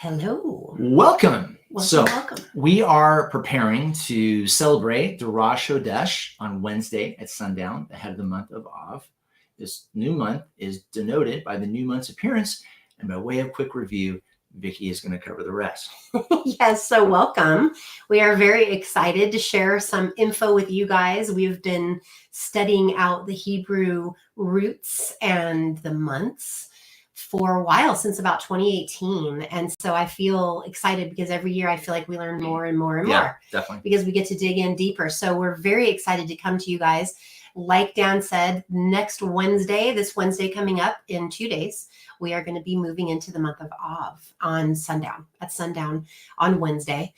Hello. Welcome. Welcome. We are preparing to celebrate the Rosh Chodesh on Wednesday at sundown, ahead of the month of Av. This new month is denoted by the new month's appearance, and by way of quick review, Vicki is going to cover the rest. Yes, so welcome. We are very excited to share some info with you guys. We've been studying out the Hebrew roots and the months for a while, since about 2018. And so I feel excited because every year I feel like we learn more and more and more. Definitely. Because we get to dig in deeper. So we're very excited to come to you guys. Like Dan said, next Wednesday, this Wednesday coming up in 2 days, we are going to be moving into the month of Av on sundown, at sundown on Wednesday.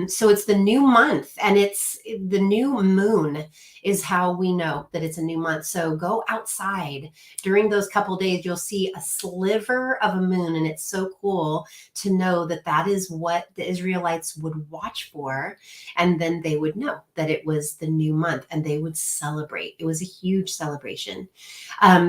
So it's the new month, and it's the new moon is how we know that it's a new month. So go outside during those couple days. You'll see a sliver of a moon, and it's so cool to know that that is what the Israelites would watch for. And then they would know that it was the new month and they would celebrate. It was a huge celebration.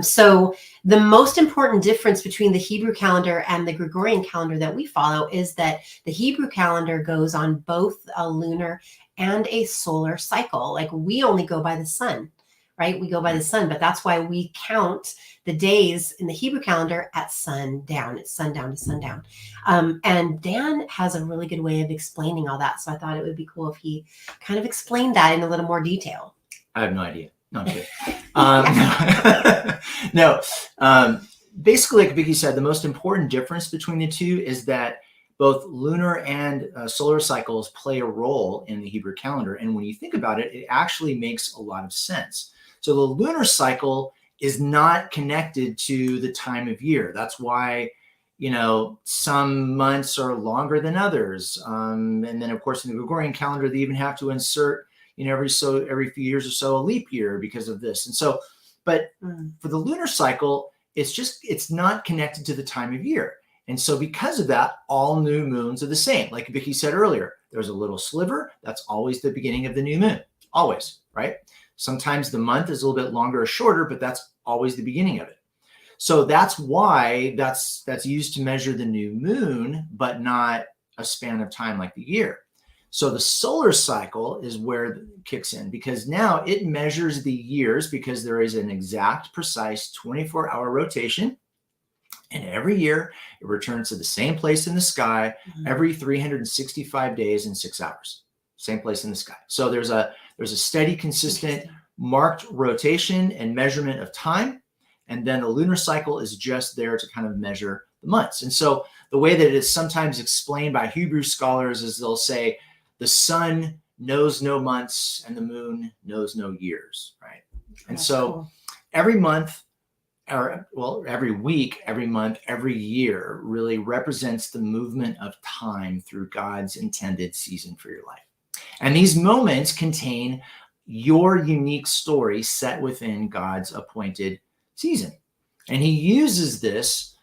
So the most important difference between the Hebrew calendar and the Gregorian calendar that we follow is that the Hebrew calendar goes on both a lunar and a solar cycle. Like, we only go by the sun, right? We go by the sun, but that's why we count the days in the Hebrew calendar at sundown. It's sundown to sundown. And Dan has a really good way of explaining all that. So I thought it would be cool if he kind of explained that in a little more detail. I have no idea. No, I'm kidding. No. Basically, like Vicki said, the most important difference between the two is that both lunar and solar cycles play a role in the Hebrew calendar. And when you think about it, it actually makes a lot of sense. So the lunar cycle is not connected to the time of year. That's why, some months are longer than others. And then, of course, in the Gregorian calendar, they even have to insert, every few years or so, a leap year because of this. And so, but for the lunar cycle, it's not connected to the time of year. And so because of that, all new moons are the same. Like Vicki said earlier, there's a little sliver. That's always the beginning of the new moon. Always, right? Sometimes the month is a little bit longer or shorter, but that's always the beginning of it. So that's why that's used to measure the new moon, but not a span of time like the year. So the solar cycle is where it kicks in, because now it measures the years, because there is an exact, precise 24-hour rotation. And every year it returns to the same place in the sky every 365 days and 6 hours. Same place in the sky. So there's a steady, consistent, marked rotation and measurement of time. And then the lunar cycle is just there to kind of measure the months. And so the way that it is sometimes explained by Hebrew scholars is they'll say the sun knows no months and the moon knows no years, right? And so every month, every week, every month, every year really represents the movement of time through God's intended season for your life. And these moments contain your unique story set within God's appointed season. And he uses this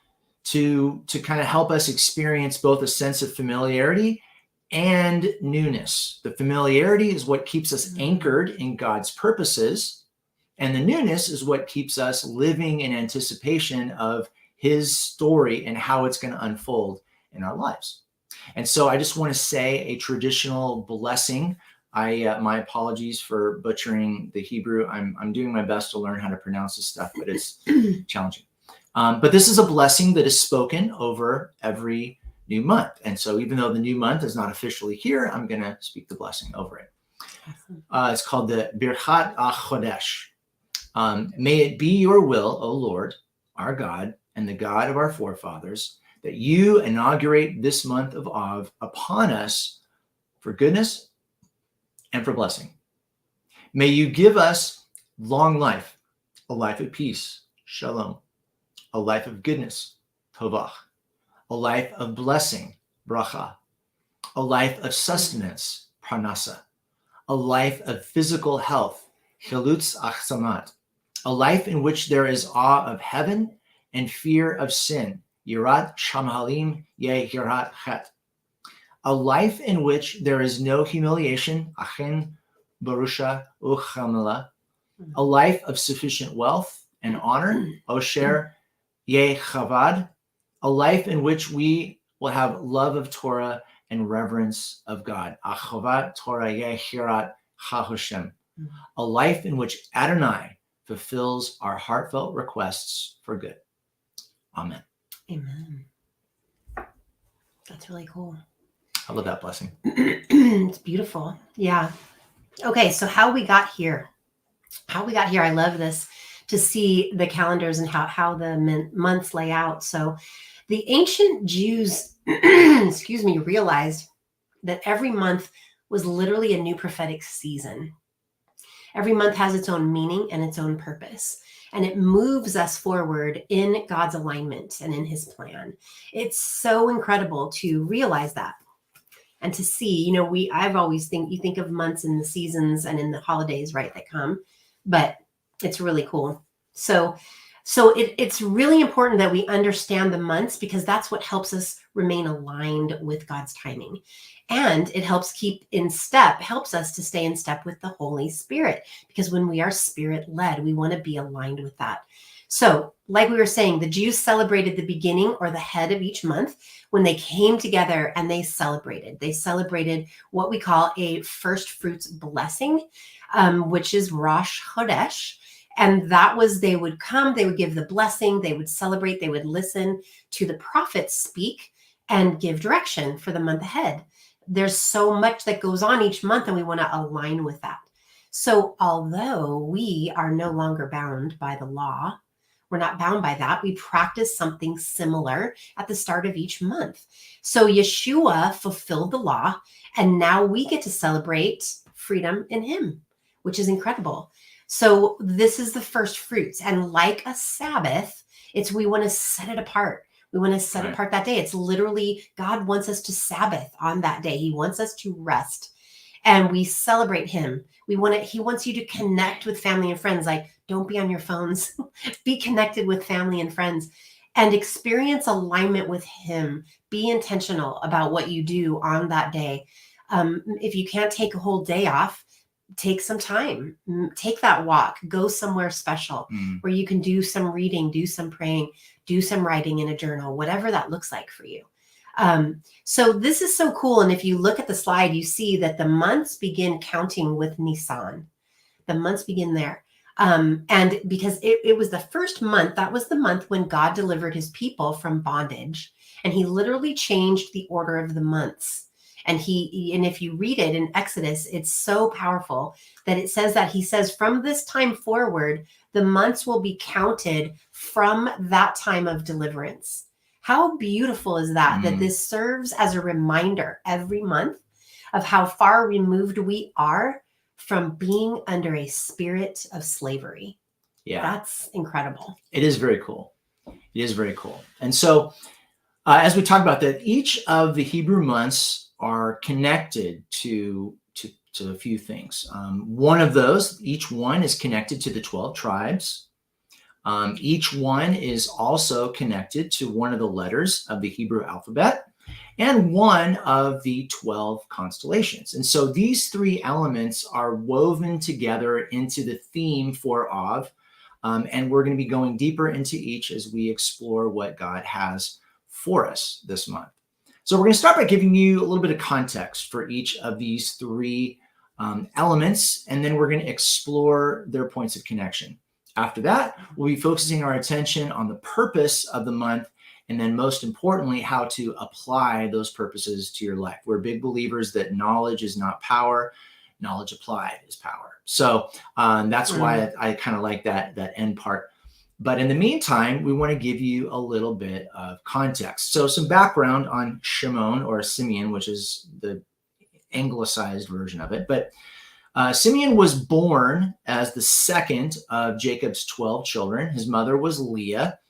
to kind of help us experience both a sense of familiarity and newness. The familiarity is what keeps us anchored in God's purposes. And the newness is what keeps us living in anticipation of his story and how it's going to unfold in our lives. And so I just want to say a traditional blessing. My apologies for butchering the Hebrew. I'm doing my best to learn how to pronounce this stuff, but it's challenging. But this is a blessing that is spoken over every new month. And so even though the new month is not officially here, I'm going to speak the blessing over it. Awesome. It's called the Birchat HaChodesh. May it be your will, O Lord, our God, and the God of our forefathers, that you inaugurate this month of Av upon us for goodness and for blessing. May you give us long life, a life of peace, shalom, a life of goodness, tovach, a life of blessing, bracha, a life of sustenance, parnasa, a life of physical health, chilutz achsamat, a life in which there is awe of heaven and fear of sin, yirat shamhalim yirat chet, a life in which there is no humiliation, achin barusha uchamela, a life of sufficient wealth and honor, osher chavad, a life in which we will have love of Torah and reverence of God. Achavat Torah yehirat HaHashem. A life in which Adonai fulfills our heartfelt requests for good. Amen. Amen. That's really cool. I love that blessing. It's beautiful. Yeah. Okay, so how we got here. I love this, to see the calendars and how the months lay out. So the ancient Jews, excuse me, realized that every month was literally a new prophetic season. Every month has its own meaning and its own purpose, and it moves us forward in God's alignment and in his plan. It's so incredible to realize that and to see, I've always you think of months in the seasons and in the holidays, right, that come, but it's really cool. So it's really important that we understand the months, because that's what helps us remain aligned with God's timing. And it helps helps us to stay in step with the Holy Spirit, because when we are spirit led, we want to be aligned with that. So like we were saying, the Jews celebrated the beginning or the head of each month when they came together and they celebrated. They celebrated what we call a first fruits blessing, which is Rosh Chodesh. And that was, they would come, they would give the blessing, they would celebrate, they would listen to the prophets speak and give direction for the month ahead. There's so much that goes on each month, and we want to align with that. So although we are no longer bound by the law, we're not bound by that, we practice something similar at the start of each month. So Yeshua fulfilled the law, and now we get to celebrate freedom in him, which is incredible. So this is the first fruits. And like a Sabbath, we want to set it apart. We want to set apart that day. It's literally, God wants us to Sabbath on that day. He wants us to rest, and we celebrate him. He wants you to connect with family and friends. Like, don't be on your phones, be connected with family and friends and experience alignment with him. Be intentional about what you do on that day. If you can't take a whole day off, take some time, take that walk, go somewhere special where you can do some reading, do some praying, do some writing in a journal, whatever that looks like for you. So this is so cool. And if you look at the slide, you see that the months begin counting with Nisan. The months begin there. And because it was the first month, that was the month when God delivered his people from bondage. And he literally changed the order of the months. And if you read it in Exodus, it's so powerful that it says that he says, from this time forward, the months will be counted from that time of deliverance. How beautiful is that? That this serves as a reminder every month of how far removed we are from being under a spirit of slavery. Yeah. That's incredible. It is very cool. It is very cool. And so as we talk about that, each of the Hebrew months are connected to a few things. One of those, each one is connected to the 12 tribes. Each one is also connected to one of the letters of the Hebrew alphabet and one of the 12 constellations. And so these three elements are woven together into the theme for Av. And we're going to be going deeper into each as we explore what God has for us this month. So we're going to start by giving you a little bit of context for each of these three elements, and then we're going to explore their points of connection. After that, we'll be focusing our attention on the purpose of the month, and then most importantly, how to apply those purposes to your life. We're big believers that knowledge is not power, knowledge applied is power. So that's why I kind of like that end part. But in the meantime, we want to give you a little bit of context. So some background on Shimon or Simeon, which is the anglicized version of it. But Simeon was born as the second of Jacob's 12 children. His mother was Leah.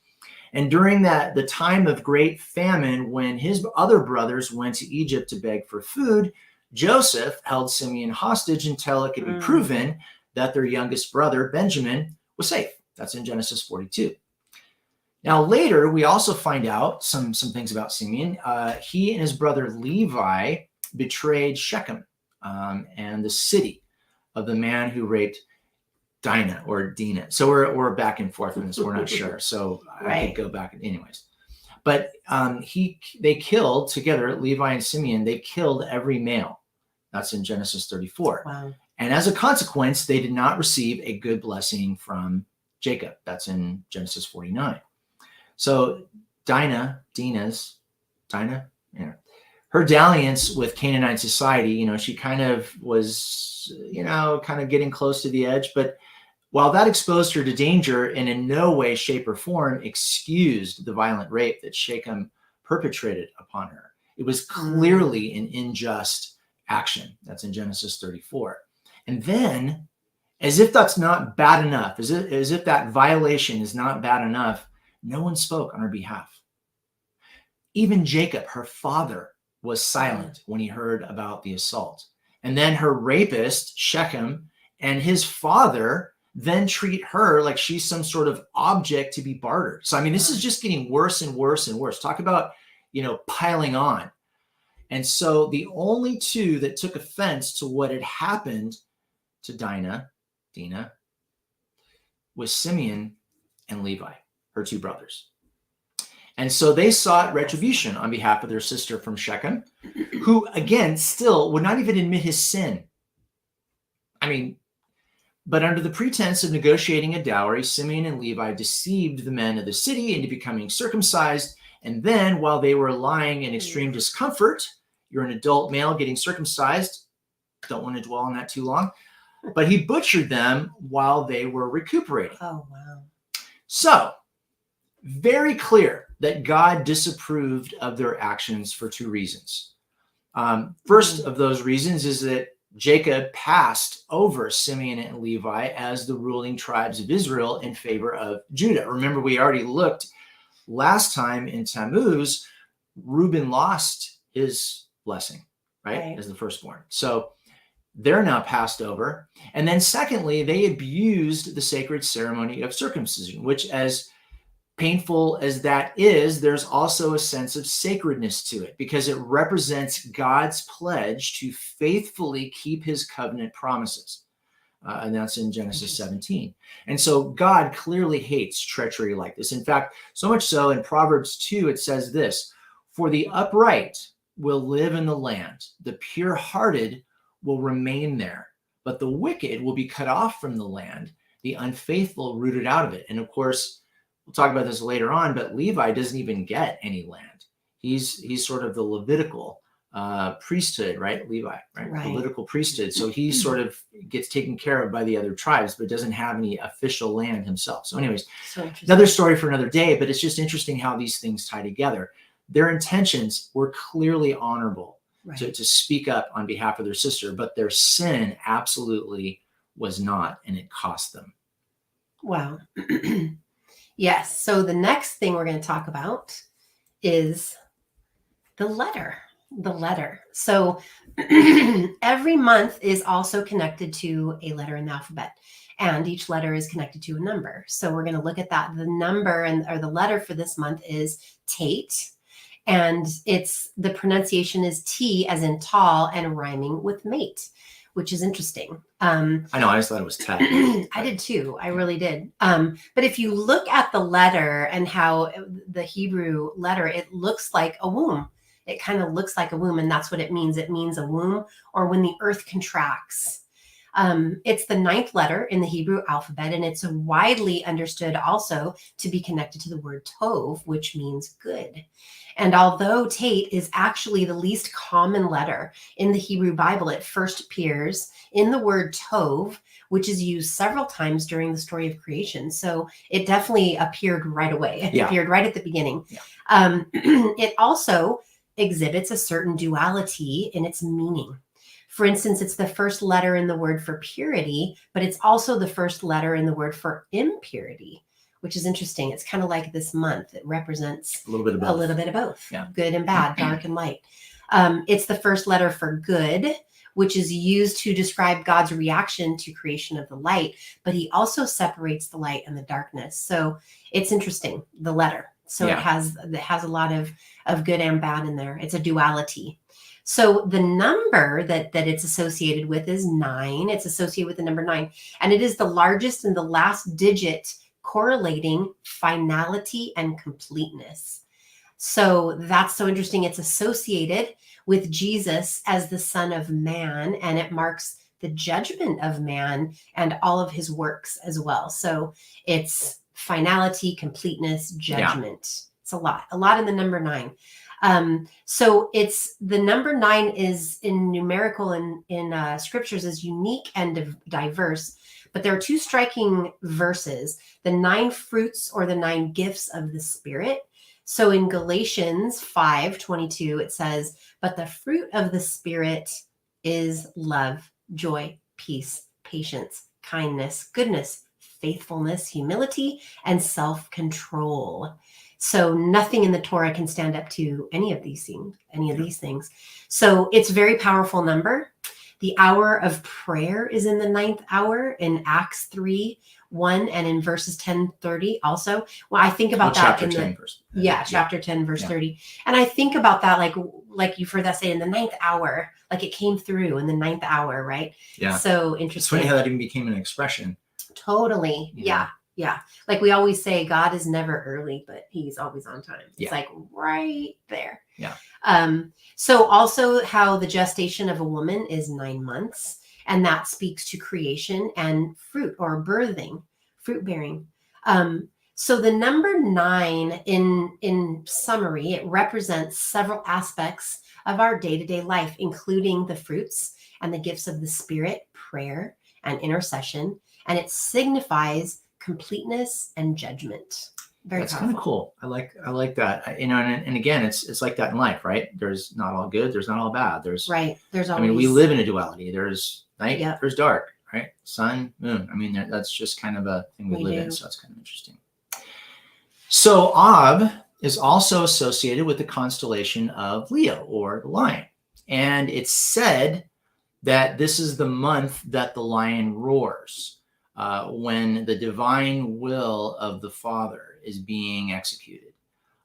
And during the time of great famine, when his other brothers went to Egypt to beg for food, Joseph held Simeon hostage until it could be proven that their youngest brother, Benjamin, was safe. That's in Genesis 42. Now, later, we also find out some things about Simeon. He and his brother Levi betrayed Shechem and the city of the man who raped Dinah. So we're back and forth on this. We're not sure. So I could go back anyways. But they killed together, Levi and Simeon, they killed every male. That's in Genesis 34. Wow. And as a consequence, they did not receive a good blessing from Jacob. That's in Genesis 49. So Dinah, her dalliance with Canaanite society, she kind of was, kind of getting close to the edge. But while that exposed her to danger and in no way, shape, or form excused the violent rape that Shechem perpetrated upon her, it was clearly an unjust action. That's in Genesis 34. And then, as if that's not bad enough, as if that violation is not bad enough, no one spoke on her behalf. Even Jacob, her father, was silent when he heard about the assault. And then her rapist, Shechem, and his father then treat her like she's some sort of object to be bartered. So, I mean, this is just getting worse and worse and worse. Talk about, piling on. And so the only two that took offense to what had happened to Dinah, was Simeon and Levi, her two brothers. And so they sought retribution on behalf of their sister from Shechem, who, again, still would not even admit his sin. I mean, but under the pretense of negotiating a dowry, Simeon and Levi deceived the men of the city into becoming circumcised. And then, while they were lying in extreme discomfort, you're an adult male getting circumcised. Don't want to dwell on that too long. But he butchered them while they were recuperating. Oh, wow. So, very clear that God disapproved of their actions for two reasons. First of those reasons is that Jacob passed over Simeon and Levi as the ruling tribes of Israel in favor of Judah. Remember, we already looked last time in Tammuz, Reuben lost his blessing, right? As the firstborn. So they're now passed over. And then secondly, they abused the sacred ceremony of circumcision, which, as painful as that is, there's also a sense of sacredness to it because it represents God's pledge to faithfully keep his covenant promises. And that's in Genesis 17. And so God clearly hates treachery like this. In fact, so much so in Proverbs 2, it says this: "For the upright will live in the land, the pure-hearted will remain there, but the wicked will be cut off from the land, the unfaithful rooted out of it." And of course, we'll talk about this later on, but Levi doesn't even get any land. He's sort of the Levitical priesthood, right? Levi, right? Levitical priesthood. So he sort of gets taken care of by the other tribes, but doesn't have any official land himself. So anyways, another story for another day, but it's just interesting how these things tie together. Their intentions were clearly honorable to speak up on behalf of their sister, but their sin absolutely was not, and it cost them. Wow. Yes. So the next thing we're going to talk about is the letter. So every month is also connected to a letter in the alphabet, and each letter is connected to a number. So we're going to look at that. The number or the letter for this month is Tate, and the pronunciation is T as in tall and rhyming with mate, which is interesting. I know, I just thought it was Tat. I did too. I really did. But if you look at the letter and how the Hebrew letter, it looks like a womb. It kind of looks like a womb, and that's what it means. It means a womb, or when the earth contracts. It's the 9th letter in the Hebrew alphabet, and it's widely understood also to be connected to the word tov, which means good. And although Tate is actually the least common letter in the Hebrew Bible, it first appears in the word tov, which is used several times during the story of creation. So it definitely appeared right away. It appeared right at the beginning. Yeah. It also exhibits a certain duality in its meaning. For instance, it's the first letter in the word for purity, but it's also the first letter in the word for impurity, which is interesting. It's kind of like this month. It represents a little bit of both. Yeah. Good and bad, dark and light. It's the first letter for good, which is used to describe God's reaction to creation of the light, but he also separates the light and the darkness. So it's interesting, the letter. So it has a lot of good and bad in there. It's a duality. So the number that it's associated with is 9. It's associated with the number 9, and it is the largest and the last digit correlating finality and completeness. So that's so interesting. It's associated with Jesus as the Son of Man, and it marks the judgment of man and all of his works as well. So it's finality, completeness, judgment. It's a lot in the number 9. So it's the number 9 is in numerical in scriptures is unique and diverse. But there are 2 striking verses: the 9 fruits or the 9 gifts of the Spirit. So in Galatians 5:22, it says, "But the fruit of the Spirit is love, joy, peace, patience, kindness, goodness, faithfulness, humility, and self-control." So nothing in the Torah can stand up to any of these things. So it's a very powerful number. The hour of prayer is in the 9th hour in Acts 3:1 and in verses 10:30 also. Well, I think about that chapter in 10 chapter 10 verse Yeah. 30. And I think about that like you've heard that say in the 9th hour, like it came through in the 9th hour, right? Yeah. So It's interesting. funny how that even became an expression. Totally. Yeah. Yeah. Like we always say, God is never early, but he's always on time. It's Yeah. like right there. Yeah. So also how the gestation of a woman is 9 months, and that speaks to creation and fruit or birthing, fruit bearing. So the number 9 in summary, it represents several aspects of our day-to-day life, including the fruits and the gifts of the Spirit, prayer and intercession, and it signifies completeness and judgment. Very That's powerful. kind of cool. I like that. And again, it's like that in life, right? There's not all good. There's not all bad. There's right. There's I always. mean, we live in a duality. There's night. Yep. There's dark. Right? Sun, moon. I mean, that's just kind of a thing we live in. So it's kind of interesting. So Ab is also associated with the constellation of Leo, or the lion, and it's said that this is the month that the lion roars, when the divine will of the Father is being executed.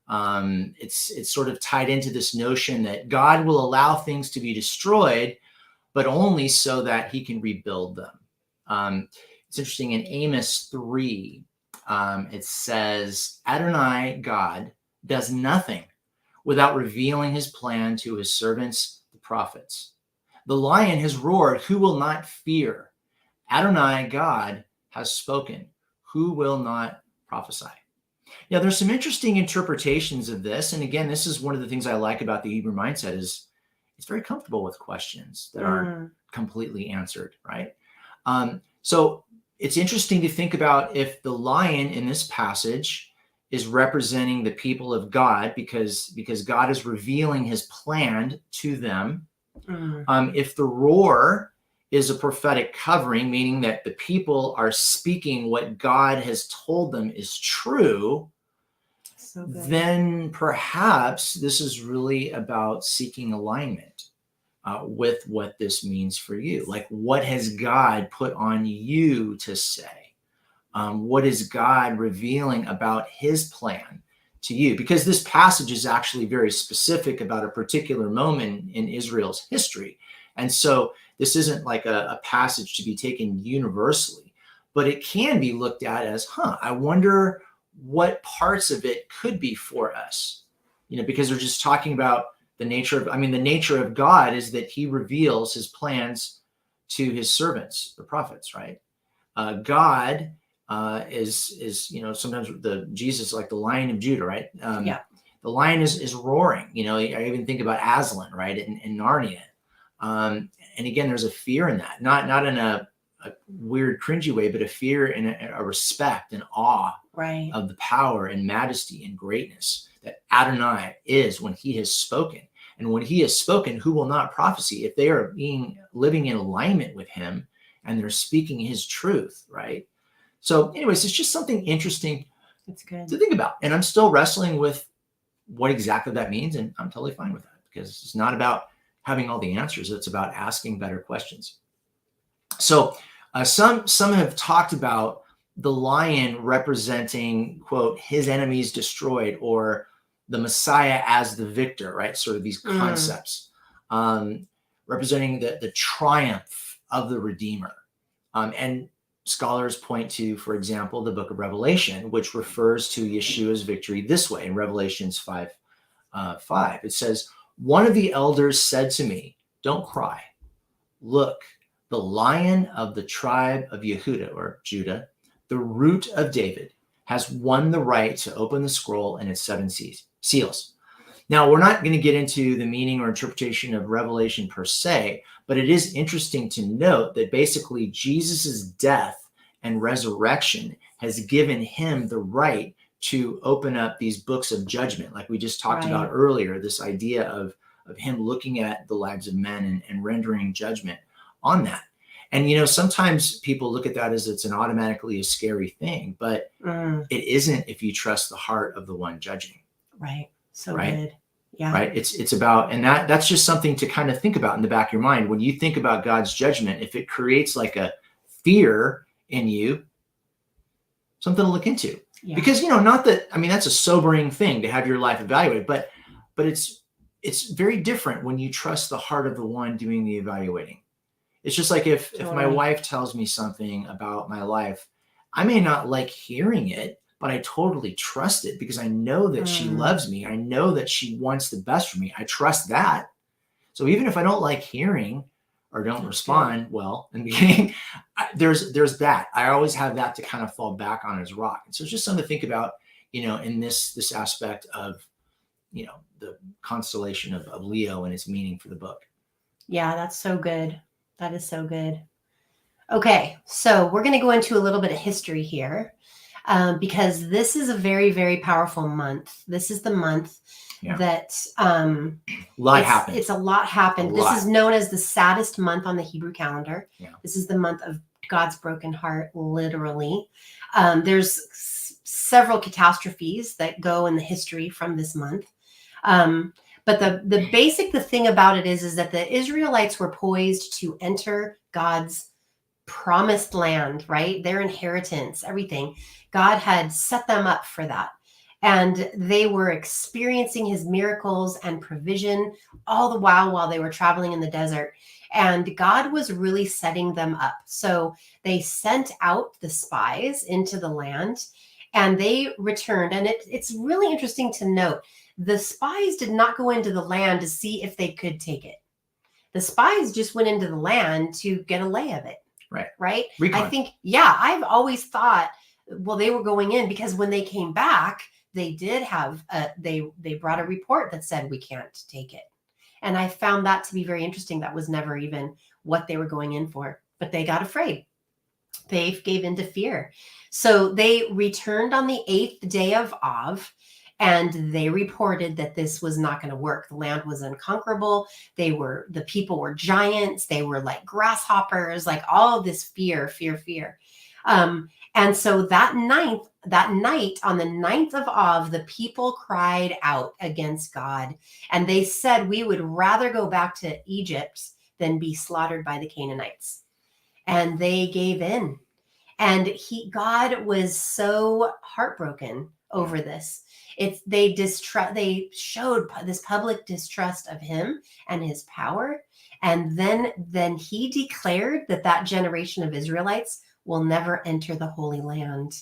It's sort of tied into this notion that God will allow things to be destroyed, but only so that he can rebuild them. It's interesting, in Amos 3, it says, Adonai, God, does nothing without revealing his plan to his servants, the prophets. The lion has roared, who will not fear? Adonai, God, has spoken, who will not prophesy? Now, there's some interesting interpretations of this. And again, this is one of the things I like about the Hebrew mindset is it's very comfortable with questions that aren't completely answered, right? So it's interesting to think about if the lion in this passage is representing the people of God because God is revealing his plan to them. If the roar is a prophetic covering, meaning that the people are speaking what God has told them is true, then perhaps this is really about seeking alignment with what this means for you. Like, what has God put on you to say? What is God revealing about his plan to you? Because this passage is actually very specific about a particular moment in Israel's history. And so this isn't like a passage to be taken universally, but it can be looked at as, I wonder what parts of it could be for us, because they're just talking about the nature of God is that he reveals his plans to his servants, the prophets, right? God is sometimes Jesus is like the Lion of Judah, right? The lion is roaring. I even think about Aslan, right, in Narnia. And again, there's a fear in that, not in a weird, cringy way, but a fear and a respect and awe of the power and majesty and greatness that Adonai is when he has spoken. And when he has spoken, who will not prophesy? If they are living in alignment with him and they're speaking his truth, right? So anyways, it's just something interesting to think about. And I'm still wrestling with what exactly that means. And I'm totally fine with that because it's not about having all the answers. It's about asking better questions. So some have talked about the lion representing, quote, his enemies destroyed, or the Messiah as the victor, right? Sort of these concepts representing the triumph of the Redeemer. And scholars point to, for example, the book of Revelation, which refers to Yeshua's victory this way in Revelations 5, 5. It says, one of the elders said to me, don't cry. Look, the Lion of the tribe of Yehuda, or Judah, the root of David, has won the right to open the scroll and its 7 seals. Now, we're not going to get into the meaning or interpretation of Revelation per se, but it is interesting to note that basically Jesus's death and resurrection has given him the right to open up these books of judgment, like we just talked about earlier, this idea of him looking at the lives of men and rendering judgment on that. And, sometimes people look at that as it's an automatically a scary thing, but it isn't if you trust the heart of the one judging. Right. So good. Yeah. Right. It's about, and that's just something to kind of think about in the back of your mind. When you think about God's judgment, if it creates like a fear in you, something to look into. Yeah. Because, not that, that's a sobering thing to have your life evaluated, but it's very different when you trust the heart of the one doing the evaluating. It's just like if my wife tells me something about my life, I may not like hearing it, but I totally trust it because I know that she loves me. I know that she wants the best for me. I trust that. So even if I don't like hearing or don't respond well in the beginning, there's that. I always have that to kind of fall back on as rock. And so it's just something to think about, in this aspect of, the constellation of Leo and its meaning for the book. Yeah, that's so good. That is so good. Okay, so we're going to go into a little bit of history here. Because this is a very, very powerful month. This is the month that a lot happened. It's a lot happened. This is known as the saddest month on the Hebrew calendar. Yeah. This is the month of God's broken heart, literally. There's several catastrophes that go in the history from this month. But the thing about it is that the Israelites were poised to enter God's promised land, right? Their inheritance, everything. God had set them up for that. And they were experiencing his miracles and provision all the while they were traveling in the desert. And God was really setting them up. So they sent out the spies into the land and they returned. And it's really interesting to note, the spies did not go into the land to see if they could take it. The spies just went into the land to get a lay of it. Right. Recon. I think, I've always thought, well, they were going in because when they came back, they did have, they brought a report that said we can't take it. And I found that to be very interesting. That was never even what they were going in for, but they got afraid. They gave into fear. So they returned on the 8th day of Av. And they reported that this was not going to work. The land was unconquerable. The people were giants. They were like grasshoppers, like all of this fear. And so that night on the 9th of Av, the people cried out against God. And they said, we would rather go back to Egypt than be slaughtered by the Canaanites. And they gave in. And God was so heartbroken over this. They showed this public distrust of him and his power. And then he declared that generation of Israelites will never enter the Holy Land.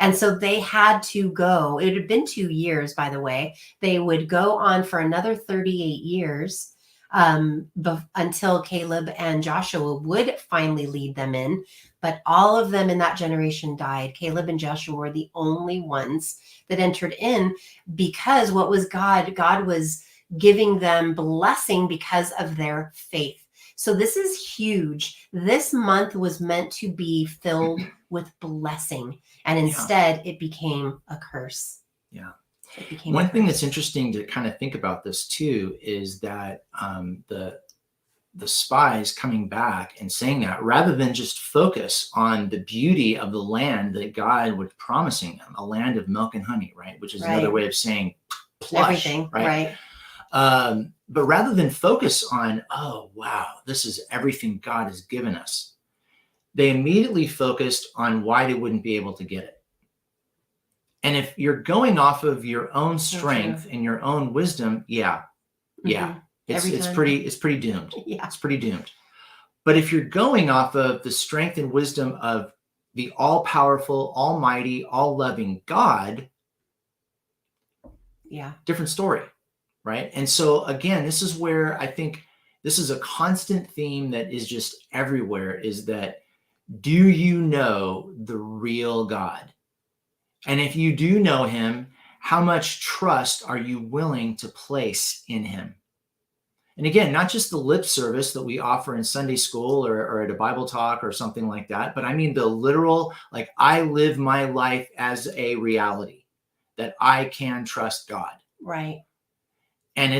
And so they had to go. It had been 2 years, by the way. They would go on for another 38 years until Caleb and Joshua would finally lead them in. But all of them in that generation died. Caleb and Joshua were the only ones that entered in because what was God was giving them blessing because of their faith. So this is huge. This month was meant to be filled with blessing. And instead it became a curse. Yeah. One thing that's interesting to kind of think about this too is that the spies coming back and saying that rather than just focus on the beauty of the land that God was promising them, a land of milk and honey, right? Which is another way of saying plush, everything, right? But rather than focus on, oh, wow, this is everything God has given us, they immediately focused on why they wouldn't be able to get it. And if you're going off of your own strength and your own wisdom, it's pretty doomed. Yeah. It's pretty doomed. But if you're going off of the strength and wisdom of the all-powerful, almighty, all-loving God, different story, right? And so again, this is where I think this is a constant theme that is just everywhere, is that, do you know the real God? And if you do know him, how much trust are you willing to place in him? And again, not just the lip service that we offer in Sunday school or at a Bible talk or something like that, but I mean the literal, like, I live my life as a reality that I can trust God. Right. And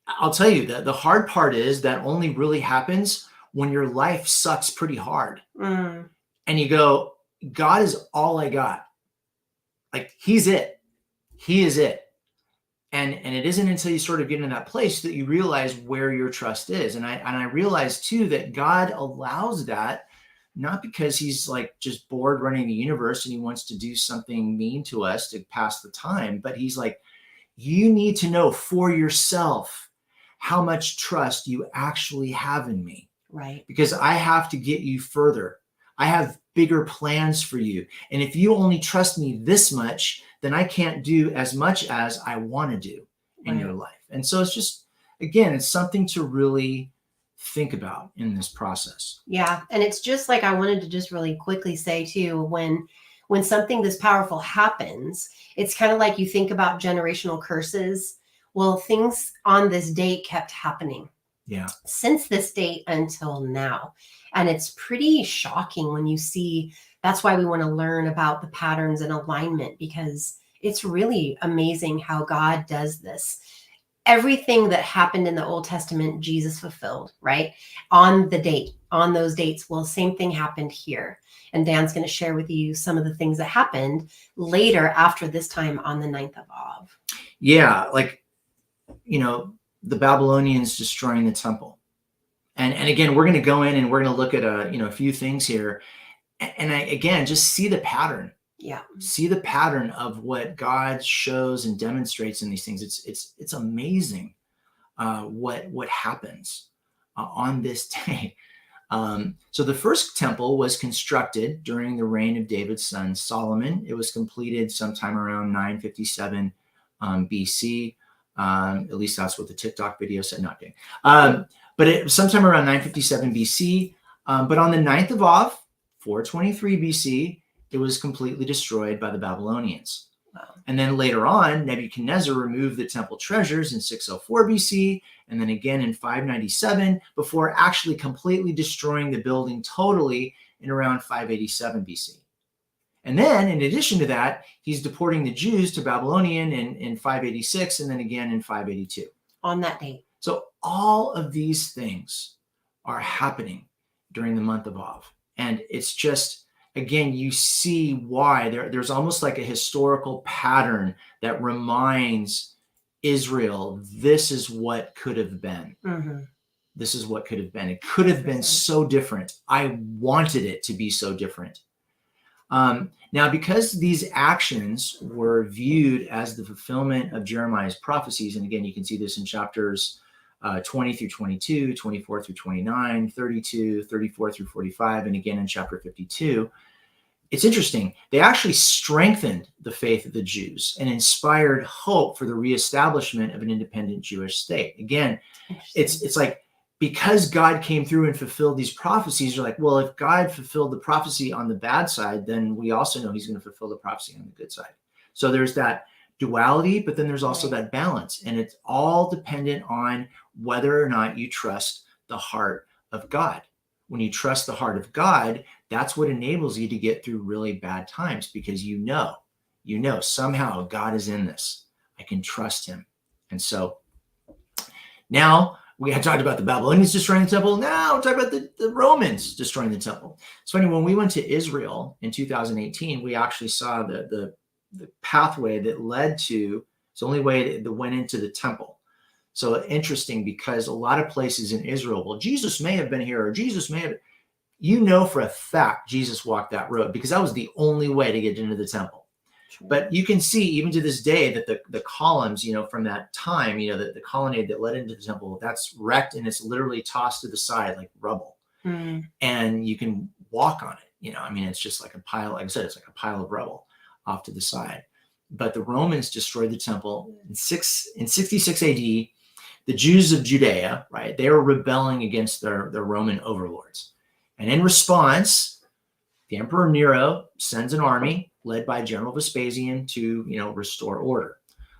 I'll tell you that the hard part is that only really happens when your life sucks pretty hard. Mm. And you go, God is all I got. Like, he's it. He is it. And it isn't until you sort of get in that place that you realize where your trust is. And I realize too that God allows that, not because he's like just bored running the universe and he wants to do something mean to us to pass the time, but he's like, you need to know for yourself how much trust you actually have in me. Right. Because I have to get you further. I have bigger plans for you. And if you only trust me this much, then I can't do as much as I want to do in your life. And so it's just, again, it's something to really think about in this process. Yeah. And it's just like, I wanted to just really quickly say too, when something this powerful happens, it's kind of like you think about generational curses. Well, things on this date kept happening. Yeah. Since this date until now. And it's pretty shocking when you see. That's why we want to learn about the patterns and alignment, because it's really amazing how God does this. Everything that happened in the Old Testament, Jesus fulfilled, right? On the date, on those dates. Well, same thing happened here. And Dan's going to share with you some of the things that happened later after this time on the 9th of Av. Yeah. Like, the Babylonians destroying the temple. And again, we're going to go in and we're going to look at a few things here. And I, again, just see the pattern. Yeah. See the pattern of what God shows and demonstrates in these things. It's amazing what happens on this day. So the first temple was constructed during the reign of David's son Solomon. It was completed sometime around 957 BC. At least that's what the TikTok video said. Not kidding. But it was sometime around 957 BC. But on the 9th of Av, 423 BC, it was completely destroyed by the Babylonians. Wow. And then later on, Nebuchadnezzar removed the temple treasures in 604 BC, and then again in 597, before actually completely destroying the building totally in around 587 BC. And then, in addition to that, he's deporting the Jews to Babylonian in 586, and then again in 582. On that date. So all of these things are happening during the month of Av. And it's just, again, you see why there's almost like a historical pattern that reminds Israel, this is what could have been. Mm-hmm. This is what could have been. It could have been so different. I wanted it to be so different. Now, because these actions were viewed as the fulfillment of Jeremiah's prophecies, and again, you can see this in chapters 20 through 22, 24 through 29, 32, 34 through 45, and again in chapter 52, it's interesting. They actually strengthened the faith of the Jews and inspired hope for the reestablishment of an independent Jewish state. Again, it's like, because God came through and fulfilled these prophecies, you're like, well, if God fulfilled the prophecy on the bad side, then we also know he's going to fulfill the prophecy on the good side. So there's that duality, but then there's also that balance. And it's all dependent on whether or not you trust the heart of God. When you trust the heart of God, that's what enables you to get through really bad times, because you know somehow God is in this. I can trust him. And so now, we had talked about the Babylonians destroying the temple. Now we're talking about the Romans destroying the temple. It's funny, when we went to Israel in 2018, we actually saw the pathway that led to, it's the only way that went into the temple. So interesting, because a lot of places in Israel, well, Jesus may have been here, or Jesus may have, for a fact, Jesus walked that road, because that was the only way to get into the temple. But you can see even to this day that the columns, from that time, the colonnade that led into the temple, that's wrecked and it's literally tossed to the side like rubble. Mm. And you can walk on it. It's just like a pile, like I said, it's like a pile of rubble off to the side. but the Romans destroyed the temple in 66 AD. The Jews of Judea, right, they were rebelling against their Roman overlords. And in response, the Emperor Nero sends an army led by General Vespasian to, restore order.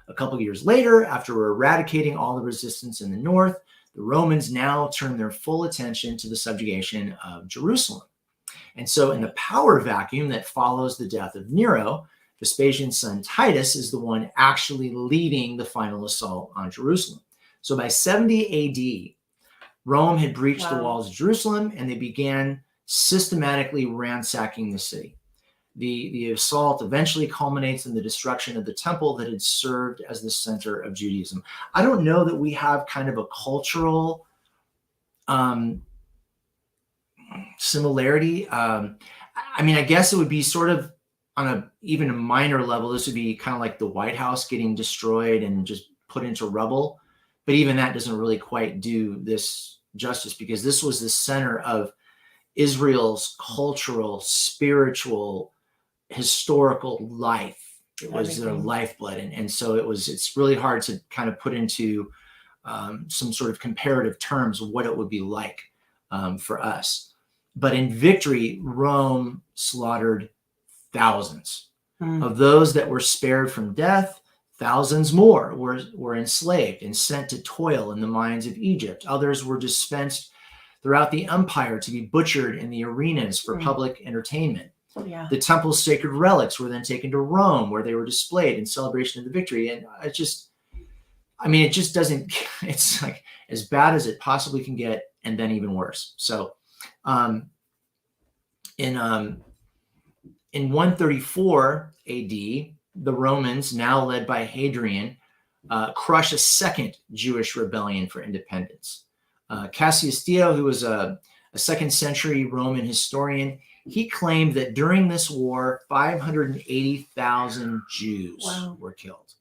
A couple of years later, after eradicating all the resistance in the north, the Romans now turn their full attention to the subjugation of Jerusalem. And so in the power vacuum that follows the death of Nero, Vespasian's son Titus is the one actually leading the final assault on Jerusalem. So by 70 AD, Rome had breached the walls of Jerusalem, and they began systematically ransacking the city. The assault eventually culminates in the destruction of the temple that had served as the center of Judaism. I don't know that we have kind of a cultural similarity. I guess it would be sort of on even a minor level. This would be kind of like the White House getting destroyed and just put into rubble. But even that doesn't really quite do this justice, because this was the center of Israel's cultural, spiritual, historical life. It was their lifeblood. And so it's really hard to kind of put into some sort of comparative terms what it would be like for us. But in victory, Rome slaughtered thousands. Of those that were spared from death, thousands more were enslaved and sent to toil in the mines of Egypt. Others were dispensed throughout the empire to be butchered in the arenas for public entertainment. Yeah. The temple's sacred relics were then taken to Rome, where they were displayed in celebration of the victory. And it just doesn't, it's like as bad as it possibly can get, and then even worse. So in 134 AD, the Romans, now led by Hadrian, crush a second Jewish rebellion for independence. Cassius Dio, who was a second century Roman historian, he claimed that during this war, 580,000 Jews were killed,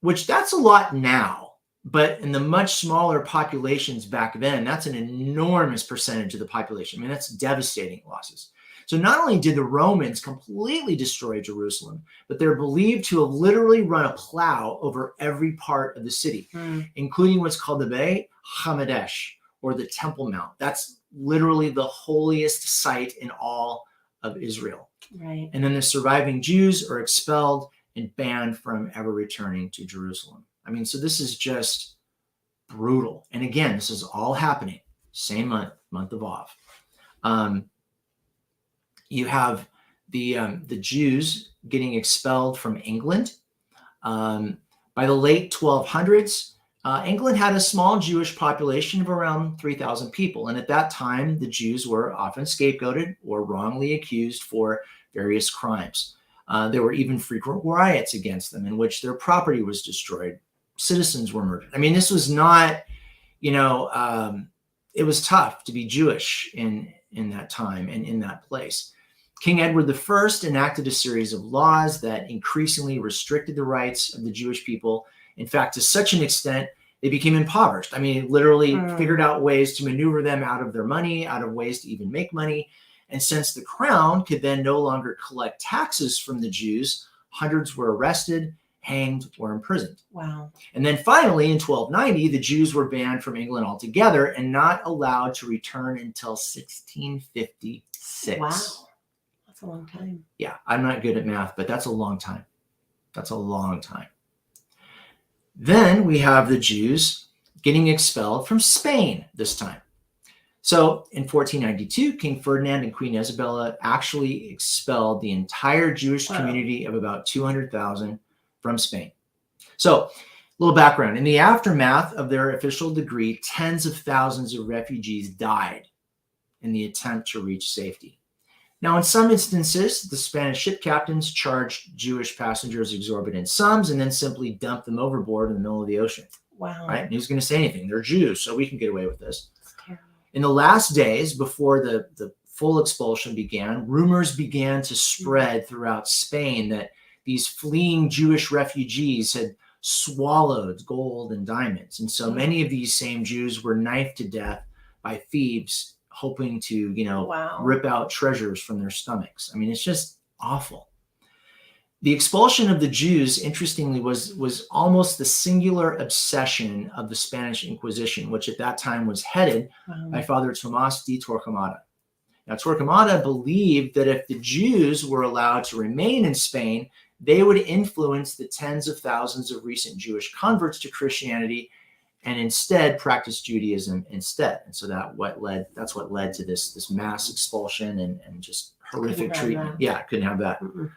which that's a lot now. But in the much smaller populations back then, that's an enormous percentage of the population. I mean, that's devastating losses. So not only did the Romans completely destroy Jerusalem, but they're believed to have literally run a plow over every part of the city, including what's called the Beit Hamidash, or the Temple Mount. That's literally the holiest site in all of Israel. Right. And then the surviving Jews are expelled and banned from ever returning to Jerusalem. I mean, so this is just brutal. And again, this is all happening same month of Av. You have the Jews getting expelled from England. By the late 1200s, England had a small Jewish population of around 3,000 people. And at that time, the Jews were often scapegoated or wrongly accused for various crimes. There were even frequent riots against them in which their property was destroyed. Citizens were murdered. I mean, this was not, it was tough to be Jewish in that time and in that place. King Edward I enacted a series of laws that increasingly restricted the rights of the Jewish people. In fact, to such an extent, they became impoverished. I mean, literally figured out ways to maneuver them out of their money, out of ways to even make money. And since the crown could then no longer collect taxes from the Jews, hundreds were arrested, hanged, or imprisoned. Wow. And then finally, in 1290, the Jews were banned from England altogether and not allowed to return until 1656. Wow. That's a long time. Yeah, I'm not good at math, but that's a long time. That's a long time. Then we have the Jews getting expelled from Spain this time. So in 1492, King Ferdinand and Queen Isabella actually expelled the entire Jewish community of about 200,000 from Spain. So a little background. In the aftermath of their official decree, tens of thousands of refugees died in the attempt to reach safety. Now, in some instances, the Spanish ship captains charged Jewish passengers exorbitant sums and then simply dumped them overboard in the middle of the ocean. Wow. Right? And who's going to say anything? They're Jews, so we can get away with this. In the last days before the full expulsion began, rumors began to spread throughout Spain that these fleeing Jewish refugees had swallowed gold and diamonds. And so many of these same Jews were knifed to death by thieves hoping to, rip out treasures from their stomachs. I mean, it's just awful. The expulsion of the Jews, interestingly, was almost the singular obsession of the Spanish Inquisition, which at that time was headed by Father Tomás de Torquemada. Now, Torquemada believed that if the Jews were allowed to remain in Spain, they would influence the tens of thousands of recent Jewish converts to Christianity and instead practice Judaism instead. And so that's what led to this mass expulsion and just horrific treatment. Yeah, couldn't have that. Mm-mm.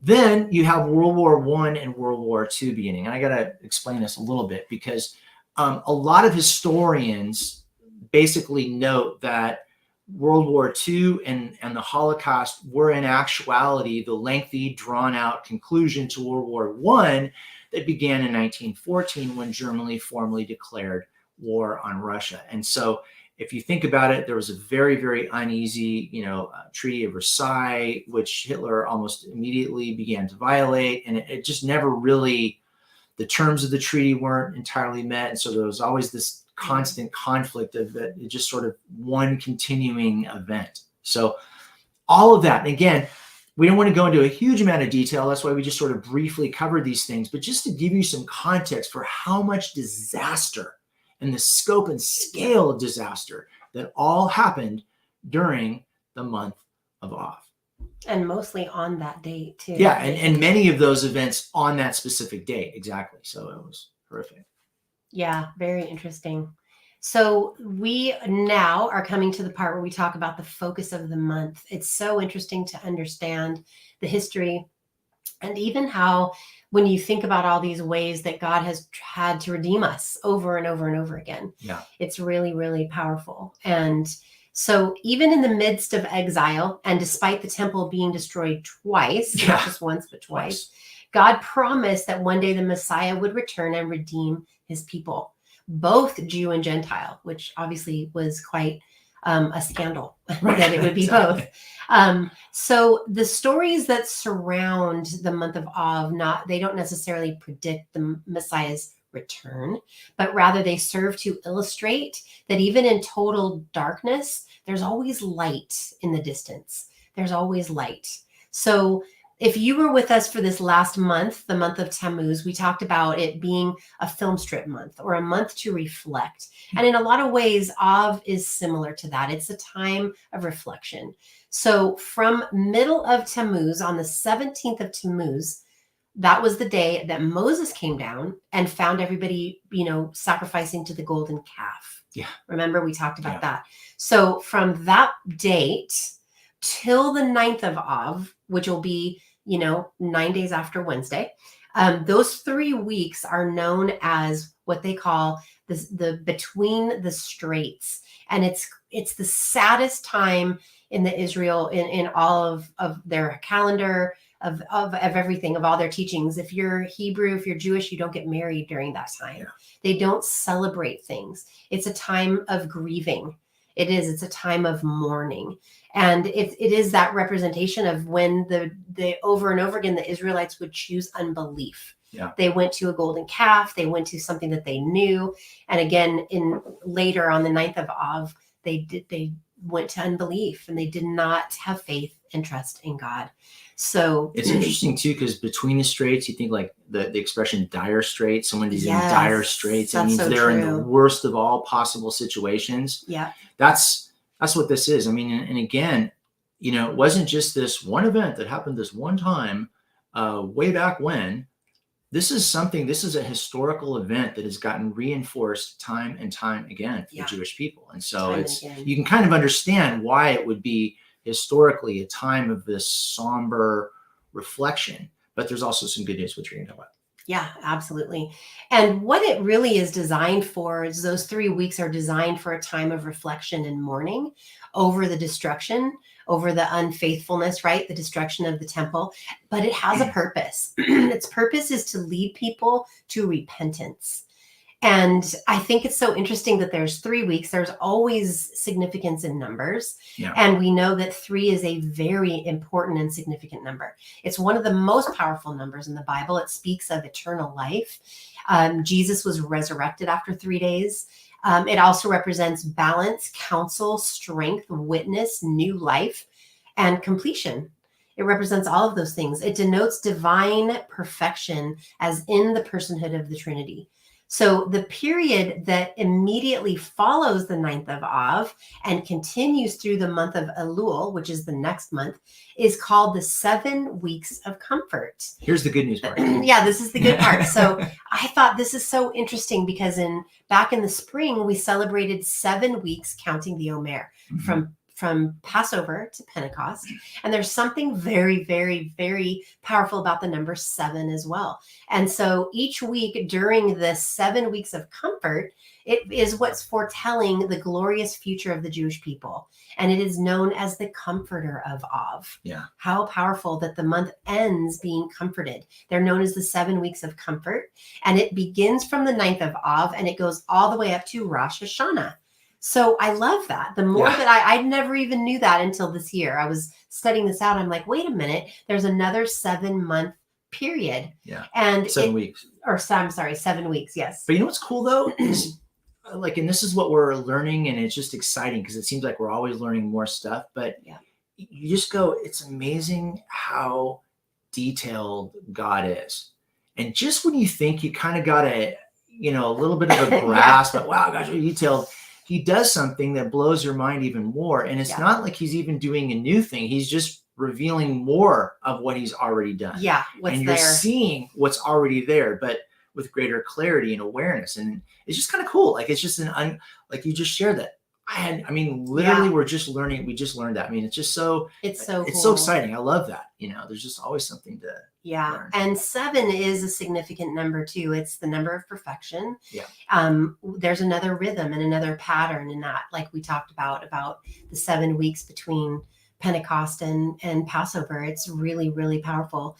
Then you have World War I and World War II beginning. And I got to explain this a little bit because a lot of historians basically note that World War II and the Holocaust were in actuality the lengthy, drawn-out conclusion to World War I that began in 1914 when Germany formally declared war on Russia. And so if you think about it, there was a very, very uneasy, Treaty of Versailles, which Hitler almost immediately began to violate. And it just never really, the terms of the treaty weren't entirely met. And so there was always this constant conflict of that, just sort of one continuing event. So all of that, and again, we don't want to go into a huge amount of detail. That's why we just sort of briefly covered these things. But just to give you some context for how much disaster and the scope and scale of disaster that all happened during the month of Av. And mostly on that date, too. Yeah, and many of those events on that specific date, exactly. So it was horrific. Yeah, very interesting. So we now are coming to the part where we talk about the focus of the month. It's so interesting to understand the history and even how, when you think about all these ways that God has had to redeem us over and over and over again, it's really, really powerful. And so even in the midst of exile, and despite the temple being destroyed twice, not just once, but twice, God promised that one day the Messiah would return and redeem his people, both Jew and Gentile, which obviously was quite a scandal that it would be both. So the stories that surround the month of Av, they don't necessarily predict the Messiah's return, but rather they serve to illustrate that even in total darkness, there's always light in the distance. There's always light. So if you were with us for this last month, the month of Tammuz, we talked about it being a film strip month or a month to reflect. And in a lot of ways, Av is similar to that. It's a time of reflection. So from middle of Tammuz, on the 17th of Tammuz, that was the day that Moses came down and found everybody, sacrificing to the golden calf. Yeah. Remember, we talked about that. So from that date till the 9th of Av, which will be, 9 days after Wednesday, those 3 weeks are known as what they call the between the straits. And it's the saddest time in the Israel, in all of their calendar, of everything, of all their teachings. If you're Hebrew, if you're Jewish, you don't get married during that time. Yeah. They don't celebrate things. It's a time of grieving. It's a time of mourning. And it is that representation of when the over and over again, the Israelites would choose unbelief. Yeah. They went to a golden calf. They went to something that they knew. And again, later on the 9th of Av, they went to unbelief and they did not have faith and trust in God. So it's interesting too, because between the straits, you think like the expression dire straits, someone is in dire straits. It means so they're in the worst of all possible situations. Yeah. That's what this is. I mean, and again, it wasn't just this one event that happened this one time, way back when. This is a historical event that has gotten reinforced time and time again for the Jewish people. And so you can kind of understand why it would be historically a time of this somber reflection, but there's also some good news, which we're going to talk about. Yeah, absolutely. And what it really is designed for is those 3 weeks are designed for a time of reflection and mourning over the destruction, over the unfaithfulness, right? The destruction of the temple, but it has a purpose. Its purpose is to lead people to repentance. And I think it's so interesting that there's 3 weeks. There's always significance in numbers. Yeah. And we know that 3 is a very important and significant number. It's one of the most powerful numbers in the Bible. It speaks of eternal life. Jesus was resurrected after 3 days. It also represents balance, counsel, strength, witness, new life, and completion. It represents all of those things. It denotes divine perfection as in the personhood of the Trinity. So the period that immediately follows the 9th of Av and continues through the month of Elul, which is the next month, is called the 7 weeks of comfort. Here's the good news part. Yeah, this is the good part. So I thought this is so interesting because back in the spring, we celebrated 7 weeks counting the Omer from Passover to Pentecost. And there's something very, very, very powerful about the number 7 as well. And so each week during the 7 weeks of comfort, it is what's foretelling the glorious future of the Jewish people. And it is known as the comforter of Av. Yeah. How powerful that the month ends being comforted. They're known as the 7 weeks of comfort. And it begins from the 9th of Av and it goes all the way up to Rosh Hashanah. So I love that. The more that I never even knew that until this year. I was studying this out. I'm like, wait a minute, there's another 7-month period. Yeah. And 7 weeks. Or I'm sorry, 7 weeks. Yes. But you know what's cool though? Is like, and this is what we're learning, and it's just exciting because it seems like we're always learning more stuff. But you just go, it's amazing how detailed God is. And just when you think you kind of got a little bit of a grasp, but wow, God's really detailed, he does something that blows your mind even more. And it's not like he's even doing a new thing. He's just revealing more of what he's already done. Yeah. And you're seeing what's already there, but with greater clarity and awareness. And it's just kind of cool. Like, it's just like you just shared that. Literally we're just learning. We just learned that. I mean, it's just so, it's so it's so exciting. I love that. There's just always something to learn. And 7 is a significant number too. It's the number of perfection. Yeah. There's another rhythm and another pattern in that, like we talked about the 7 weeks between Pentecost and Passover. It's really, really powerful.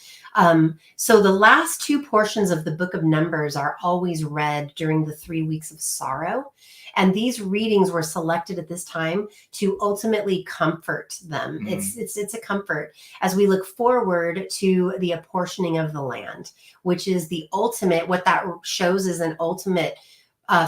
So the last 2 portions of the book of Numbers are always read during the 3 weeks of sorrow. And these readings were selected at this time to ultimately comfort them. Mm-hmm. It's a comfort as we look forward to the apportioning of the land, which is the ultimate, what that shows is an ultimate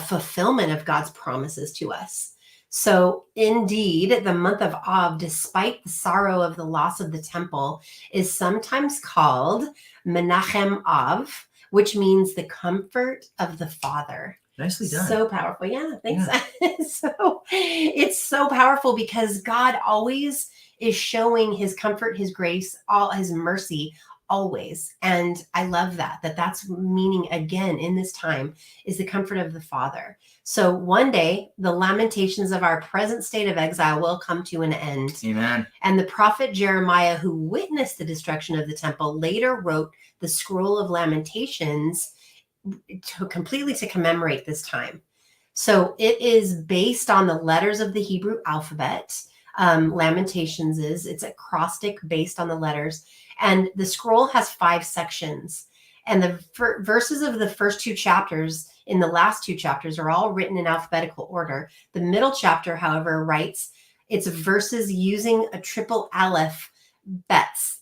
fulfillment of God's promises to us. So indeed, the month of Av, despite the sorrow of the loss of the temple, is sometimes called Menachem Av, which means the comfort of the Father. Nicely done. So powerful. Yeah, thanks. Yeah. So it's so powerful because God always is showing his comfort, his grace, all his mercy always. And I love that's meaning again in this time is the comfort of the Father. So one day the lamentations of our present state of exile will come to an end. Amen. And the prophet Jeremiah, who witnessed the destruction of the temple, later wrote the scroll of Lamentations completely to commemorate this time. So it is based on the letters of the Hebrew alphabet. Lamentations it's acrostic based on the letters. And the scroll has 5 sections. And the verses of the first 2 chapters in the last 2 chapters are all written in alphabetical order. The middle chapter, however, writes its verses using a triple aleph bets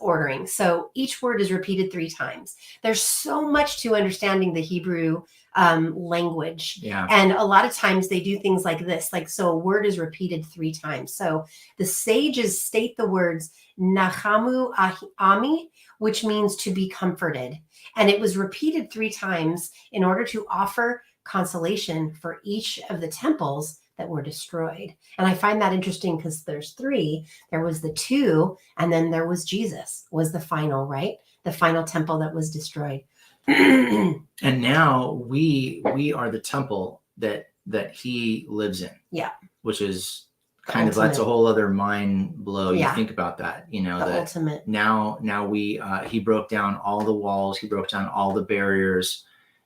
ordering. So each word is repeated 3 times. There's so much to understanding the Hebrew language. Yeah. And a lot of times they do things like this, so a word is repeated 3 times. So the sages state the words Nachamu Ami, which means to be comforted. And it was repeated 3 times in order to offer consolation for each of the temples that were destroyed. And I find that interesting because there's 3. There was the 2, and then there was Jesus was the final, right? The final temple that was destroyed. And now we are the temple that he lives in. Yeah. Which is kind of, that's a whole other mind blow. You think about that, the that ultimate. Now we he broke down all the walls, he broke down all the barriers.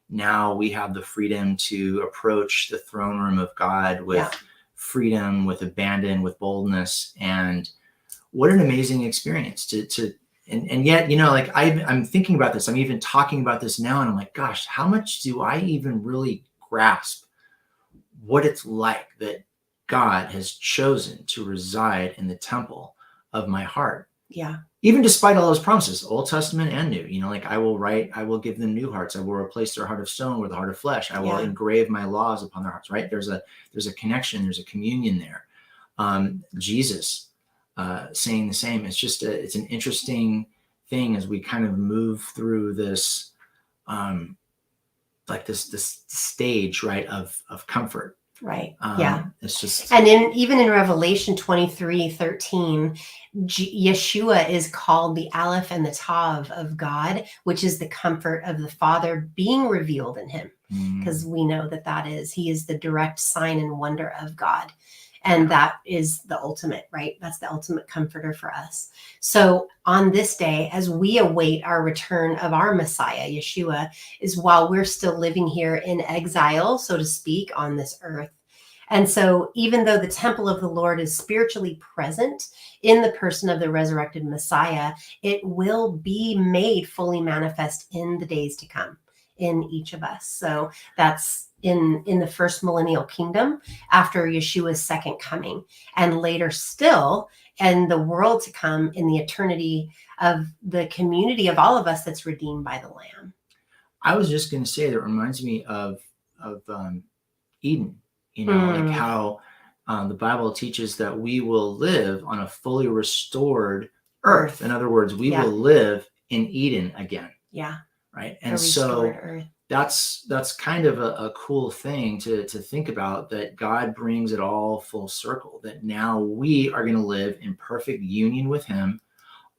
Now we have the freedom to approach the throne room of God with freedom, with abandon, with boldness. And what an amazing experience and yet, I'm thinking about this. I'm even talking about this now. And I'm like, gosh, how much do I even really grasp what it's like that God has chosen to reside in the temple of my heart? Yeah. Even despite all those promises, Old Testament and New, I will give them new hearts. I will replace their heart of stone with a heart of flesh. I will engrave my laws upon their hearts, right? There's a connection, there's a communion there. Jesus saying the same. It's just it's an interesting thing as we kind of move through this, like this stage, right, of comfort. Right. It's just, And even in Revelation 23:13, Yeshua is called the Aleph and the Tav of God, which is the comfort of the Father being revealed in him. Because we know that he is the direct sign and wonder of God. And that is the ultimate, right? That's the ultimate comforter for us. So on this day, as we await our return of our Messiah, Yeshua, is while we're still living here in exile, so to speak, on this earth. And so even though the temple of the Lord is spiritually present in the person of the resurrected Messiah, it will be made fully manifest in the days to come in each of us. So that's in the first millennial kingdom after Yeshua's second coming, and later still in the world to come in the eternity of the community of all of us that's redeemed by the Lamb. I was just going to say that reminds me of Eden, like how the Bible teaches that we will live on a fully restored earth. In other words, we will live in Eden again. Yeah. Right. And so earth. That's kind of a cool thing to think about, that God brings it all full circle, that now we are going to live in perfect union with him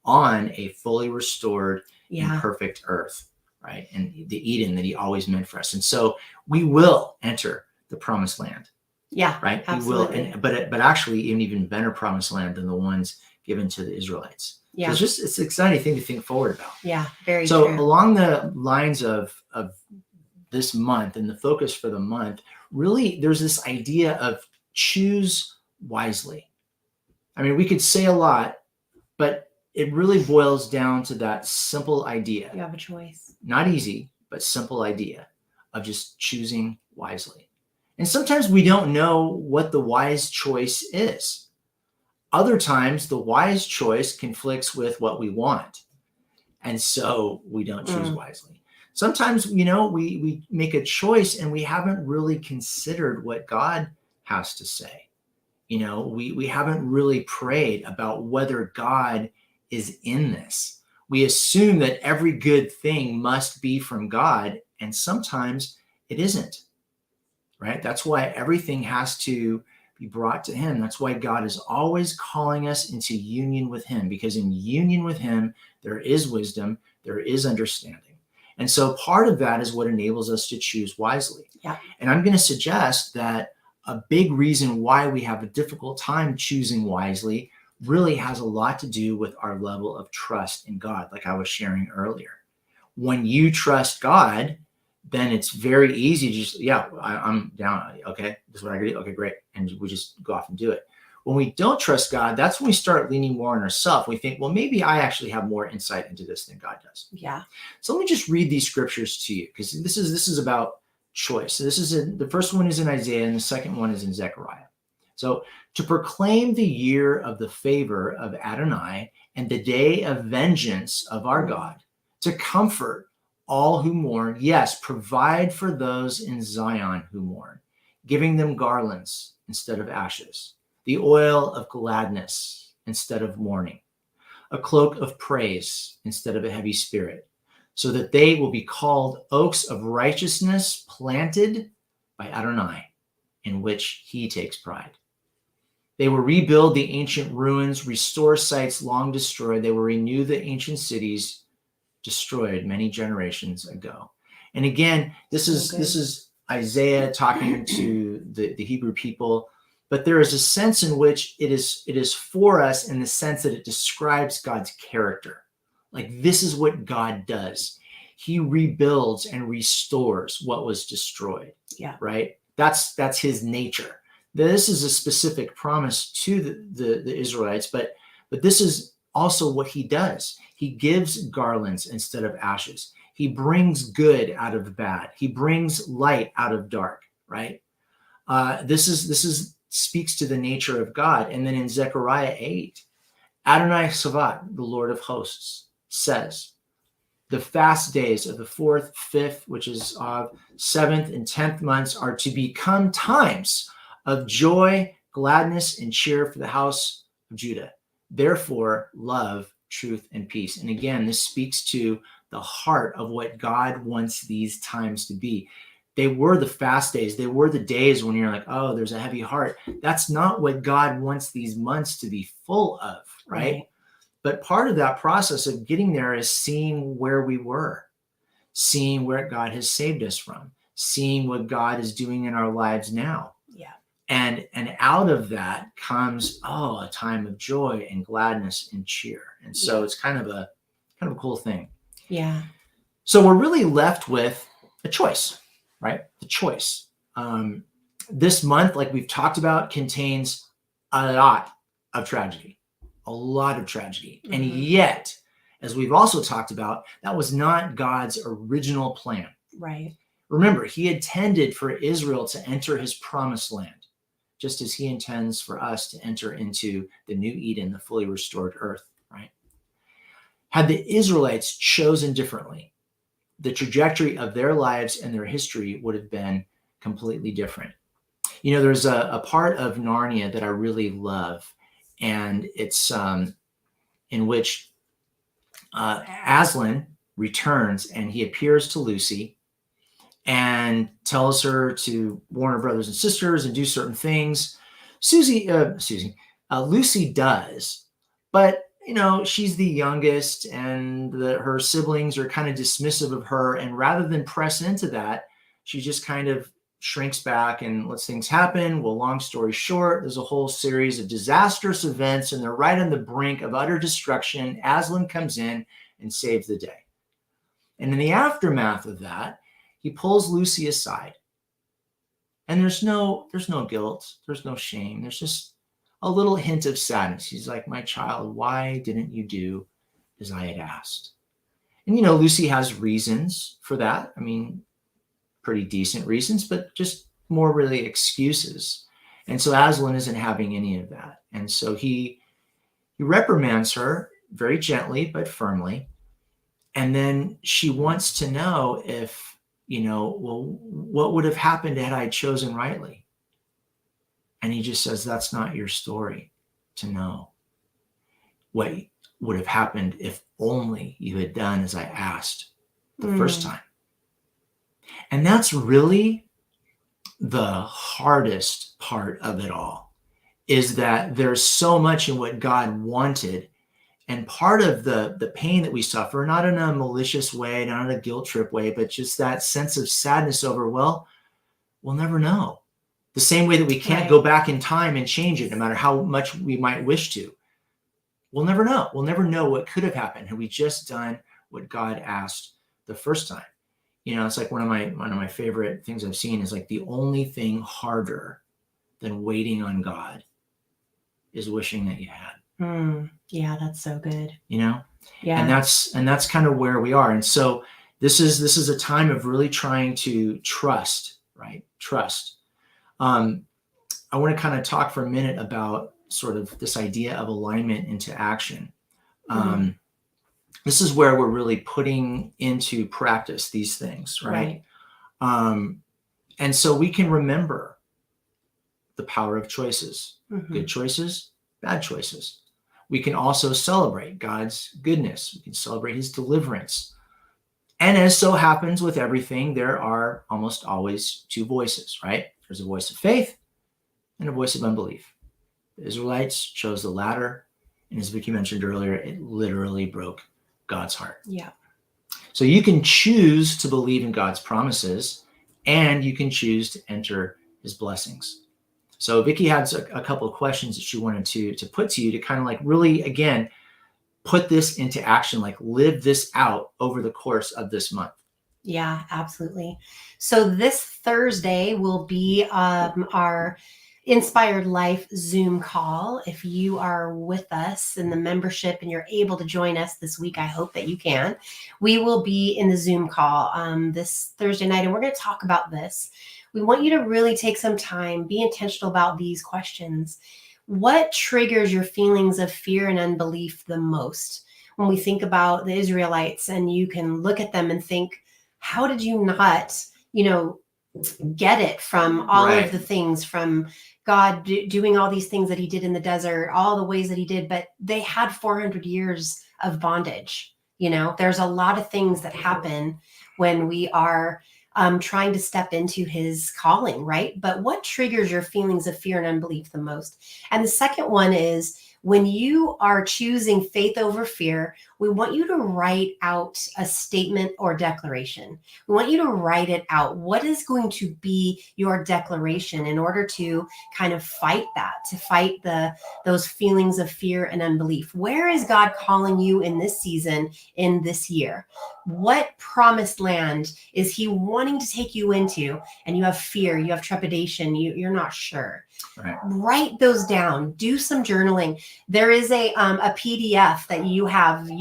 on a fully restored and perfect earth, right? And the Eden that he always meant for us. And so we will enter the promised land. Yeah. Right. Absolutely. We will. But actually an even better promised land than the ones given to the Israelites. Yeah. So it's an exciting thing to think forward about. Yeah. Very so true. Along the lines of this month and the focus for the month, really there's this idea of choose wisely. I mean, we could say a lot, but it really boils down to that simple idea. You have a choice. Not easy, but simple idea of just choosing wisely. And sometimes we don't know what the wise choice is. Other times the wise choice conflicts with what we want. And so we don't choose wisely. Sometimes, we make a choice and we haven't really considered what God has to say. We haven't really prayed about whether God is in this. We assume that every good thing must be from God, and sometimes it isn't, right? That's why everything has to be brought to him. That's why God is always calling us into union with him, because in union with him, there is wisdom, there is understanding. And so part of that is what enables us to choose wisely. Yeah. And I'm going to suggest that a big reason why we have a difficult time choosing wisely really has a lot to do with our level of trust in God, like I was sharing earlier. When you trust God, then it's very easy to just, I'm down. Okay, this is what I got to do. Okay, great. And we just go off and do it. When we don't trust God, that's when we start leaning more on ourselves. We think, well, maybe I actually have more insight into this than God does. Yeah. So let me just read these scriptures to you, because this is about choice. So the first one is in Isaiah, and the second one is in Zechariah. So to proclaim the year of the favor of Adonai and the day of vengeance of our God, to comfort all who mourn, yes, provide for those in Zion who mourn, giving them garlands instead of ashes, the oil of gladness instead of mourning, a cloak of praise instead of a heavy spirit, so that they will be called oaks of righteousness, planted by Adonai, in which he takes pride. They will rebuild the ancient ruins, restore sites long destroyed. They will renew the ancient cities destroyed many generations ago. And again, this is Isaiah talking to the Hebrew people, but there is a sense in which it is for us, in the sense that it describes God's character. Like, this is what God does. He rebuilds and restores what was destroyed. Yeah. Right? That's his nature. This is a specific promise to the Israelites, but this is also what he does. He gives garlands instead of ashes. He brings good out of bad. He brings light out of dark, right? This is speaks to the nature of God. And then in Zechariah 8, Adonai Savat, the Lord of hosts, says, the fast days of the 4th, 5th, which is 7th and 10th months, are to become times of joy, gladness, and cheer for the house of Judah. Therefore, love, truth, and peace. And again, this speaks to the heart of what God wants these times to be. They were the fast days. They were the days when you're like, oh, there's a heavy heart. That's not what God wants these months to be full of, right? But part of that process of getting there is seeing where we were, seeing where God has saved us from, seeing what God is doing in our lives now. Yeah. And out of that comes, a time of joy and gladness and cheer. And so it's kind of a cool thing. Yeah. So we're really left with a choice, right? The choice. This month, like we've talked about, contains a lot of tragedy. And yet, as we've also talked about, that was not God's original plan. Right. Remember, he intended for Israel to enter his promised land, just as he intends for us to enter into the new Eden, the fully restored earth, right? Had the Israelites chosen differently, the trajectory of their lives and their history would have been completely different. You know, there's a part of Narnia that I really love, and it's in which Aslan returns and he appears to Lucy and tells her to warn her brothers and sisters and do certain things. Lucy does, but she's the youngest, and her siblings are kind of dismissive of her. And rather than press into that, she just kind of shrinks back and lets things happen. Well, long story short, there's a whole series of disastrous events, and they're right on the brink of utter destruction. Aslan comes in and saves the day. And in the aftermath of that, he pulls Lucy aside. And there's no guilt. There's no shame. There's just a little hint of sadness. He's like, my child, why didn't you do as I had asked? And, Lucy has reasons for that. I mean, pretty decent reasons, but just more really excuses. And so Aslan isn't having any of that. And so he reprimands her very gently, but firmly. And then she wants to know if, what would have happened had I chosen rightly? And he just says, that's not your story to know. What would have happened if only you had done as I asked the first time. And that's really the hardest part of it all, is that there's so much in what God wanted. And part of the pain that we suffer, not in a malicious way, not in a guilt trip way, but just that sense of sadness over, well, we'll never know. The same way that we can't go back in time and change it, no matter how much we might wish to. We'll never know. We'll never know what could have happened had we just done what God asked the first time. It's like one of my favorite things I've seen is like the only thing harder than waiting on God is wishing that you had. Yeah, that's so good. Yeah. And that's kind of where we are. And so this is a time of really trying to trust, right? Trust. I want to kind of talk for a minute about sort of this idea of alignment into action. This is where we're really putting into practice these things, right? And so we can remember the power of choices, good choices, bad choices. We can also celebrate God's goodness. We can celebrate his deliverance. And as so happens with everything, there are almost always two voices, right? There's a voice of faith and a voice of unbelief. The Israelites chose the latter. And as Vicki mentioned earlier, it literally broke God's heart. Yeah. So you can choose to believe in God's promises, and you can choose to enter his blessings. So Vicki had a couple of questions that she wanted to put to you to kind of like really, again, put this into action, like live this out over the course of this month. Yeah, absolutely. So this Thursday will be our Inspired Life Zoom call. If you are with us in the membership and you're able to join us this week, I hope that you can. We will be in the Zoom call this Thursday night, and we're going to talk about this. We want you to really take some time, be intentional about these questions. What triggers your feelings of fear and unbelief the most? When we think about the Israelites, and you can look at them and think, how did you not, get it from all Right. of the things, from God doing all these things that he did in the desert, all the ways that he did, but they had 400 years of bondage. There's a lot of things that happen when we are trying to step into his calling, right? But what triggers your feelings of fear and unbelief the most? And the second one is, when you are choosing faith over fear, we want you to write out a statement or declaration. We want you to write it out. What is going to be your declaration in order to kind of fight that, to fight those feelings of fear and unbelief? Where is God calling you in this season, in this year? What promised land is he wanting to take you into? And you have fear, you have trepidation, you're not sure. Right. Write those down. Do some journaling. There is a PDF that you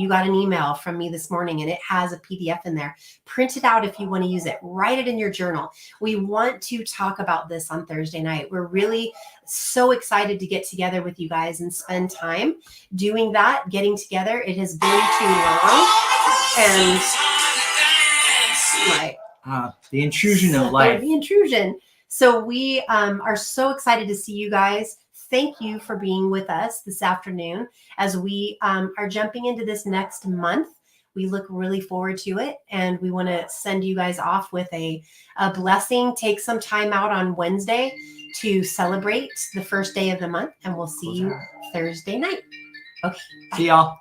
got an email from me this morning, and it has a PDF in there. Print it out if you want to use it. Write it in your journal. We want to talk about this on Thursday night. We're really so excited to get together with you guys and spend time doing that, getting together. It has been too long. And the intrusion of life. The intrusion. So we are so excited to see you guys. Thank you for being with us this afternoon as we are jumping into this next month. We look really forward to it, and we want to send you guys off with a blessing. Take some time out on Wednesday to celebrate the first day of the month, and we'll see you Thursday night. Okay. Bye. See y'all.